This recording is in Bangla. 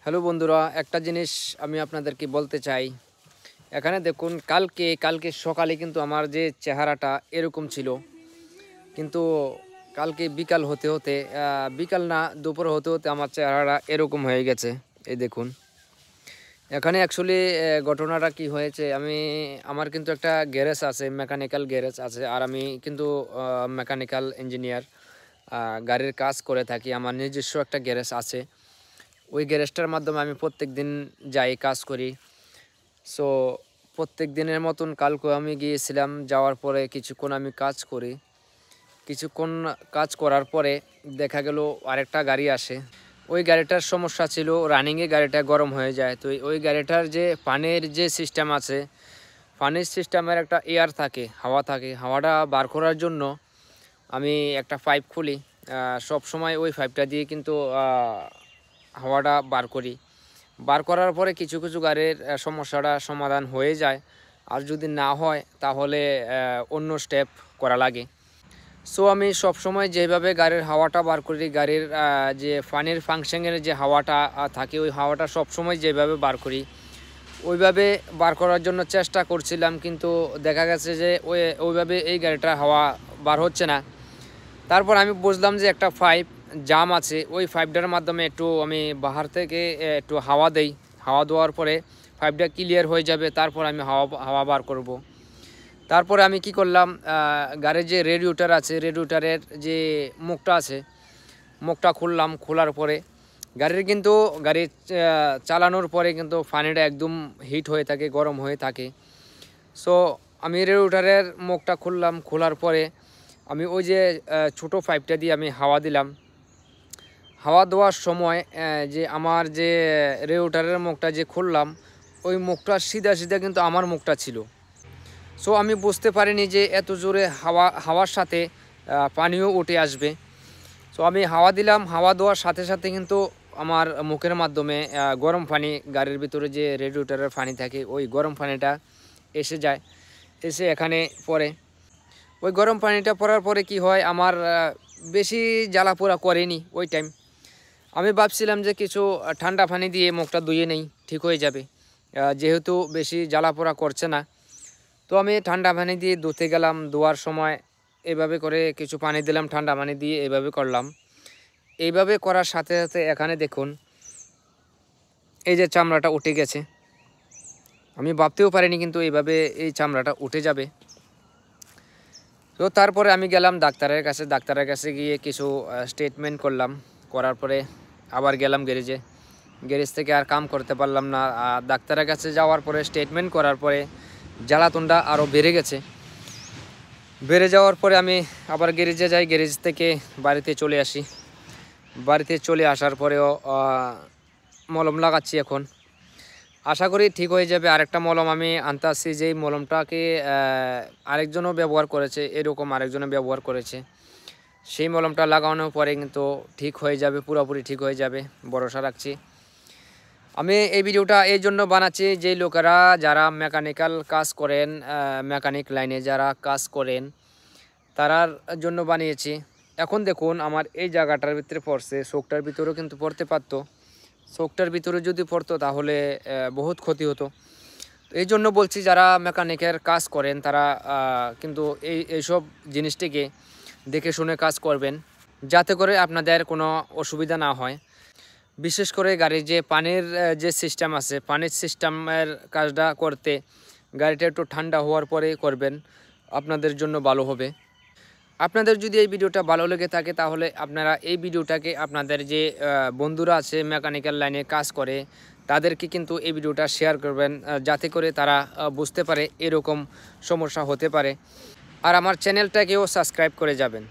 হ্যালো বন্ধুরা, একটা জিনিস আমি আপনাদেরকে বলতে চাই। এখানে দেখুন, কালকে সকালে কিন্তু আমার যে চেহারাটা এরকম ছিল, কিন্তু কালকে বিকাল হতে হতে বিকাল না দুপুর হতে হতে আমার চেহারাটা এরকম হয়ে গেছে। এই দেখুন, এখানে অ্যাকচুয়ালি ঘটনাটা কি হয়েছে, আমার কিন্তু একটা গ্যারেজ আছে, মেকানিক্যাল গ্যারেজ আছে, আর আমি কিন্তু মেকানিক্যাল ইঞ্জিনিয়ার, গাড়ির কাজ করে থাকি। আমার নিজস্ব একটা গ্যারেজ আছে। ওই গ্যারেজটার মাধ্যমে আমি প্রত্যেক দিন যাই, কাজ করি। সো প্রত্যেক দিনের মতন কালকে আমি গিয়েছিলাম। যাওয়ার পরে কিছুক্ষণ আমি কাজ করি। কিছুক্ষণ কাজ করার পরে দেখা গেল আরেকটা গাড়ি আসে। ওই গাড়িটার সমস্যা ছিল, রানিংয়ে গাড়িটা গরম হয়ে যায়। তো ওই গাড়িটার যে পানির যে সিস্টেম আছে, পানির সিস্টেমের একটা এয়ার থাকে, হাওয়া থাকে। হাওয়াটা বার করার জন্য আমি একটা পাইপ খুলি। সব সময় ওই পাইপটা দিয়ে কিন্তু হাওয়াটা বার করি। বার করার পরে কিছু কিছু গাড়ির সমস্যাটা সমাধান হয়ে যায়, আর যদি না হয় তাহলে অন্য স্টেপ করা লাগে। সো আমি সব সময় যেভাবে গাড়ির হাওয়াটা বার করি, গাড়ির যে ফানির ফাংশনের যে হাওয়াটা থাকে, ওই হাওয়াটা সব সময় যেভাবে বার করি ওইভাবে বার করার জন্য চেষ্টা করছিলাম, কিন্তু দেখা গেছে যে ওইভাবে এই গাড়িটার হাওয়া বার হচ্ছে না। তারপর আমি বুঝলাম যে একটা পাইপ জাম আছে, ওই পাইপটার মাধ্যমে একটু আমি বাহার থেকে একটু হাওয়া দেই। হাওয়া দেওয়ার পরে পাইপটা ক্লিয়ার হয়ে যাবে, তারপর আমি হাওয়া বার করব। তারপরে আমি কি করলাম, গাড়ির যে রেডিয়েটর আছে, রেডিয়েটরের যে মুখটা আছে, মুখটা খুললাম। খোলার পরে গাড়ি চালানোর পরে কিন্তু পানিটা একদম হিট হয়ে থাকে, গরম হয়ে থাকে। সো আমি রেডিয়েটরের মুখটা খুললাম। খোলার পরে আমি ওই যে ছোটো পাইপটা দিয়ে আমি হাওয়া দিলাম। হাওয়া দেওয়ার সময় যে আমার যে রেডিয়েটরের মুখটা যে খুললাম, ওই মুখটা সিধা সিধা কিন্তু আমার মুখটা ছিল। সো আমি বুঝতে পারিনি যে এত জোরে হাওয়ার সাথে পানিও উঠে আসবে। সো আমি হাওয়া দিলাম। হাওয়া দেওয়ার সাথে সাথে কিন্তু আমার মুখের মাধ্যমে গরম পানি, গাড়ির ভিতরে যে রেডিয়েটরের পানি থাকে, ওই গরম পানিটা এসে যায়, এসে এখানে পড়ে। ওই গরম পানিটা পড়ার পরে কি হয়, আমার বেশি জ্বালা পোড়া করেনি ওই টাইম। আমি ভাবছিলাম যে কিছু ঠান্ডা পানি দিয়ে মুখটা ধুয়ে নেই, ঠিক হয়ে যাবে, যেহেতু বেশি জ্বালা পোড়া করছে না। তো আমি ঠান্ডা পানি দিয়ে ধুতে গেলাম। ধোয়ার সময় এভাবে করে কিছু পানি দিলাম, ঠান্ডা পানি দিয়ে এভাবে করলাম। এইভাবে করার সাথে সাথে এখানে দেখুন, এই যে চামড়াটা উঠে গেছে। আমি ভাবতেও পারিনি কিন্তু এইভাবে এই চামড়াটা উঠে যাবে। তো তারপরে আমি গেলাম ডাক্তারের কাছে। ডাক্তারের কাছে গিয়ে কিছু স্টেটমেন্ট করলাম। করার পরে আবার গেলাম গ্যারেজে। গ্যারেজ থেকে আর কাম করতে পারলাম না। ডাক্তারের কাছে যাওয়ার পরে স্টেটমেন্ট করার পরে জ্বালাতনটা আরও বেড়ে গেছে। বেড়ে যাওয়ার পরে আমি আবার গ্যারেজে যাই। গ্যারেজ থেকে বাড়িতে চলে আসি। বাড়িতে চলে আসার পরেও মলম লাগাচ্ছি এখন। আশা করি ঠিক হয়ে যাবে। আরেকটা মলম আমি আনতে আসছি, যেই মলমটাকে আরেকজনও ব্যবহার করেছে, এরকম আরেকজনও ব্যবহার করেছে। সেই মলমটা লাগানোর পরে কিন্তু ঠিক হয়ে যাবে, পুরোপুরি ঠিক হয়ে যাবে, ভরসা রাখছি। আমি এই ভিডিওটা এই জন্য বানাচ্ছি, যেই লোকেরা যারা মেকানিক্যাল কাজ করেন, মেকানিক লাইনে যারা কাজ করেন, তারার জন্য বানিয়েছি। এখন দেখুন, আমার এই জায়গাটার ভিতরে পড়ছে, চোখটার ভিতরেও কিন্তু পড়তে পারতো। চোখটার ভিতরে যদি পড়তো তাহলে বহুত ক্ষতি হতো। এই জন্য বলছি, যারা মেকানিকের কাজ করেন তারা কিন্তু এইসব জিনিসটিকে দেখে শুনে কাজ করবেন, যাতে করে আপনাদের কোনো অসুবিধা না হয়। বিশেষ করে গাড়ির যে পানির যে সিস্টেম আছে, পানির সিস্টেমের কাজটা করতে গাড়িটা একটু ঠান্ডা হওয়ার পরে করবেন, আপনাদের জন্য ভালো হবে। আপনাদের যদি এই ভিডিওটা ভালো লেগে থাকে তাহলে আপনারা এই ভিডিওটাকে আপনাদের যে বন্ধুরা আছে মেকানিক্যাল লাইনে কাজ করে, তাদেরকে কিন্তু এই ভিডিওটা শেয়ার করবেন, যাতে করে তারা বুঝতে পারে এরকম সমস্যা হতে পারে। আর আমার চ্যানেলটাকেও সাবস্ক্রাইব করে যাবেন।